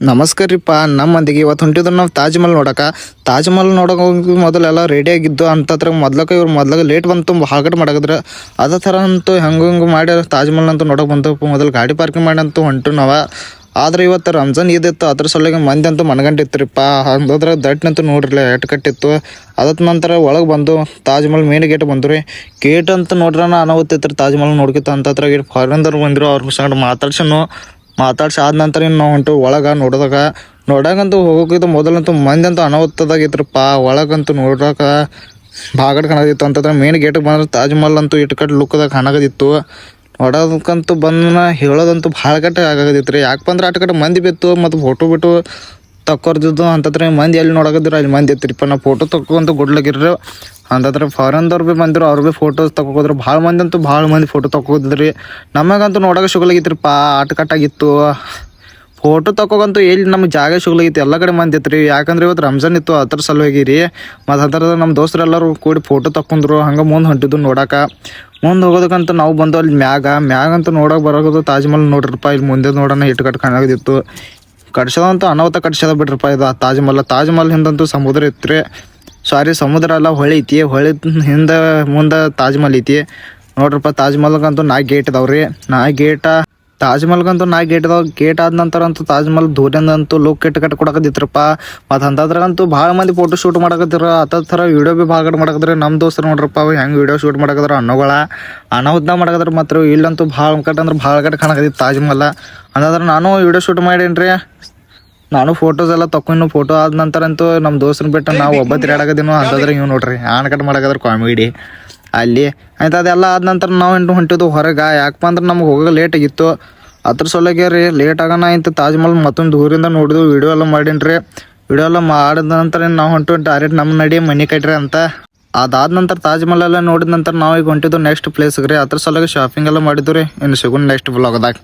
ನಮಸ್ಕಾರ ರೀಪ್ಪ. ನಮ್ಮ ಮಂದಿಗೆ ಇವತ್ತು ಹೊಂಟಿದ್ರು ನಾವು ತಾಜ್ ಮಹಲ್ ನೋಡೋಕೆ ಹೋಗಿ ಮೊದಲೆಲ್ಲ ರೆಡಿ ಆಗಿದ್ದು ಅಂತತ್ರ ಮೊದ್ಲಕ್ಕೆ ಲೇಟ್ ಬಂತು ಹಾಗಟ್ ಮಾಡಾಕಿದ್ರೆ ಅದೇ ಥರ ಅಂತೂ ಹೆಂಗೆ ಮಾಡಿ ತಾಜ್ ಮಹಲ್ ಅಂತೂ ನೋಡೋಕೆ ಬಂತಪ್ಪ. ಮೊದಲು ಗಾಡಿ ಪಾರ್ಕಿಂಗ್ ಮಾಡಿ ಅಂತೂ ಹೊಂಟು ನಾವು. ಆದ್ರೆ ಇವತ್ತು ರಂಜಾನ್ ಇದಿತ್ತು, ಅದ್ರ ಸಲುವಾಗಿ ಮಂದಿ ಅಂತೂ ಮನಗಂಡಿತ್ತು ಹಂಗಂದ್ರೆ ದಟ್ಟನಂತೂ ನೋಡ್ರಿಲ್ಲ ಎಟ್ ಕಟ್ಟಿತ್ತು. ಅದಕ್ಕೆ ನಂತರ ಒಳಗೆ ಬಂದು ತಾಜ್ ಮಹಲ್ ಮೇನ್ ಗೇಟ್ ಬಂದು ರೀ. ಗೇಟ್ ಅಂತ ನೋಡ್ರೆ ಅನಾವತ್ತಿತ್ತು ರೀ. ತಾಜ್ ಮಹಲ್ ನೋಡ್ಕಿತ್ತು ಅಂತತ್ರ ಫಾರಿನ್ದವ್ರು ಬಂದಿರು, ಅವ್ರ ಸಂಗಡ ಮಾತಾಡ್ಸಿ ಆದ ನಂತರ ಇನ್ನು ನಾವು ಹೊಂಟು ಒಳಗೆ ನೋಡಾಗಂತೂ ಹೋಗೋಕಿದ್ದು ಮೊದಲಂತೂ ಮಂದಿ ಅಂತೂ ಅನಾಹುತದಾಗಿತ್ರಪ್ಪ. ಒಳಗಂತೂ ನೋಡೋಕೆ ಬಾಗಡ್ ಕಾಣದಿತ್ತು ಅಂತಂದ್ರೆ ಮೇನ್ ಗೇಟಿಗೆ ಬಂದ್ರೆ ತಾಜ್ ಮಹಲ್ ಅಂತೂ ಇಟ್ಕಟ್ಟು ಲುಕ್ದಾಗ ಕಾಣಾಗದಿತ್ತು. ನೋಡೋದಕ್ಕಂತೂ ಬಂದ ಹೇಳೋದಂತೂ ಭಾಳ ಕಟ್ಟೆ ಆಗೋದಿತ್ತು ರೀ. ಯಾಕಪ್ಪ ಅಂದ್ರೆ ಆಟ ಕಡೆ ಮಂದಿ ಬಿತ್ತು ಮತ್ತು ಫೋಟೋ ಬಿಟ್ಟು ತಕ್ಕೊರ್ದಿದ್ದು ಅಂತಂದ್ರೆ ಮಂದಿ ಎಲ್ಲಿ ನೋಡೋದಿದ್ರು ಅಲ್ಲಿ ಮಂದಿ ಇತ್ತಿರಿಪ್ಪ. ನಾವು ಫೋಟೋ ತಕ್ಕೊಂತ ಗುಡ್ಲಾಗಿರ್ರಿ ಅಂತಂದ್ರೆ ಫಾರಿನ್ದವ್ರು ಭೀ ಬಂದಿರು, ಅವ್ರು ಭೀ ಫೋಟೋಸ್ ತಗೋದ್ರು. ಭಾಳ ಮಂದಿ ಫೋಟೋ ತಗೋದಿದ್ರಿ. ನಮಗಂತೂ ನೋಡೋಕೆ ಶುಗಲಾಗಿತ್ರಿಪ್ಪ, ಆಟ ಕಟ್ಟಾಗಿತ್ತು. ಫೋಟೋ ತಗೋಗಂತೂ ಎಲ್ಲಿ ನಮ್ಗೆ ಜಾಗ ಶುಗಲಾಗಿತ್ತು, ಎಲ್ಲ ಕಡೆ ಮಂದಿ ಇತ್ತು ರೀ. ಯಾಕಂದ್ರೆ ಇವತ್ತು ರಂಜಾನ್ ಇತ್ತು, ಅದ್ರ ಸಲುವಾಗಿ ರೀ. ಮತ್ತು ಅದರ ನಮ್ಮ ದೋಸ್ತರೆಲ್ಲರೂ ಕೂಡಿ ಫೋಟೋ ತಗೊಂಡ್ರು. ಹಂಗೆ ಮುಂದೆ ಹೊಂಟಿದ್ದು ನೋಡೋಕೆ. ಮುಂದೆ ಹೋಗೋದಕ್ಕಂತ ನಾವು ಬಂದು ಅಲ್ಲಿ ಮ್ಯಾಗಂತೂ ನೋಡೋಕೆ ಬರೋದು ತಾಜ್ ಮಹಲ್ ನೋಡ್ರಿಪ್ಪ. ಇಲ್ಲಿ ಮುಂದೆ ನೋಡೋಣ ಇಟ್ಕಟ್ಟು ಕಾಣಾಗದಿತ್ತು. ಕಟ್ಸೋದಂತೂ ಅನಾಹುತ ಕಟ್ಸೋದ ಬಿಡ್ರಪ್ಪ. ಇದು ತಾಜ್ ಮಹಲ್ ಹಿಂದಂತೂ ಸಮುದ್ರ ಇತ್ತು ರೀ. ಸಮುದ್ರ ಅಲ್ಲ, ಹೊಳೆ ಐತಿ. ಹೊಳೆ ಹಿಂದೆ ಮುಂದೆ ತಾಜ್ ಮಹಲ್ ಐತಿ ನೋಡ್ರಪ್ಪ. ತಾಜ್ ಮಹಲ್ಗಂತೂ 4 ಗೇಟ್ ಇದಾವ್ರಿ. ತಾಜ್ ಮಹಲ್ಗಂತೂ 4 ಗೇಟ್ ಇದಾವೆ. ಗೇಟ್ ಆದ ನಂತರ ಅಂತೂ ತಾಜ್ ಮಹಲ್ ದೂರಿಂದಂತೂ ಲುಕ್ ಕಟ್ಟು ಕೊಡಕದಿತ್ರಪ್ಪ. ಮತ್ತು ಅಂಥದ್ರಾಗಂತೂ ಭಾಳ ಮಂದಿ ಫೋಟೋ ಶೂಟ್ ಮಾಡಕತ್ತಿರ. ಥರ ವೀಡಿಯೋ ಭೀ ಭಾಳ ಮಾಡಕತ್ತಾರೆ. ನಮ್ಮ ದೋಸ್ತರು ನೋಡ್ರಪ್ಪ ಹೆಂಗೆ ವೀಡಿಯೋ ಶೂಟ್ ಮಾಡಕತ್ತಾರ ಅನಾಹುತ ಮಾಡಕತ್ತಾರ. ಮತ್ತು ಇಲ್ಲಂತೂ ಭಾಳ ಕಟ್ಟು ಕಾಣಕತ್ತಿತ್ತು ತಾಜ್ ಮಹಲ್. ಅಂತಂದ್ರೆ ನಾನು ವೀಡಿಯೋ ಶೂಟ್ ಮಾಡೀನಿ. ನಾನು ಫೋಟೋಸ್ ಎಲ್ಲ ತಗೊಂಡು ಫೋಟೋ ಆದ ನಂತರ ಅಂತೂ ನಮ್ಮ ದೋಸ್ತರನ್ನ ಬಿಟ್ಟು ನಾವು ಒಬ್ಬ ತಿರುಗಾಡಕದಿನೋ ಅಂತಂದ್ರೆ ಇವ್ ನೋಡ್ರಿ ಕಟ್ ಮಾಡಕದ್ರ ಕಾಮಿಡಿ ಅಲ್ಲಿ ಆಯ್ತು. ಅದೆಲ್ಲ ಆದ ನಂತರ ನಾವು ಹೊಂಟಿದ್ದು ಹೊರಗೆ. ಯಾಕಪ್ಪ ಅಂದ್ರೆ ನಮ್ಗೆ ಹೋಗೋಕೆ ಲೇಟ್ ಆಗಿತ್ತು. ಅದ್ರ ಸಲುವಾಗಿ ರೀ ಲೇಟ್ ಆಗೋಣ ಇಂತ ತಾಜ್ ಮಹಲ್ ಮತ್ತೊಂದು ದೂರಿಂದ ನೋಡಿದ್ವಿ. ವಿಡಿಯೋ ಎಲ್ಲ ಮಾಡೀನಿ. ವಿಡಿಯೋ ಎಲ್ಲ ಮಾಡಿದ ನಂತರ ನಾವು ಹೊಂಟು ಡೈರೆಕ್ಟ್ ನಮ್ಮ ನಡಿ ಮನೆ ಕಟ್ರಿ ಅಂತ. ಅದಾದ ನಂತರ ತಾಜ್ ಮಹಲ್ ಎಲ್ಲ ನೋಡಿದ ನಂತರ ನಾವು ಈಗ ಹೊಂಟಿದ್ದು ನೆಕ್ಸ್ಟ್ ಪ್ಲೇಸ್ಗೆ ರೀ. ಅದ್ರ ಸಲುವಾಗಿ ಶಾಪಿಂಗ್ ಎಲ್ಲ ಮಾಡಿದ್ವಿ ರೀ. ಇನ್ನು ಸಿಗೋಣ ನೆಕ್ಸ್ಟ್ ವ್ಲಾಗ್ದಾಗ.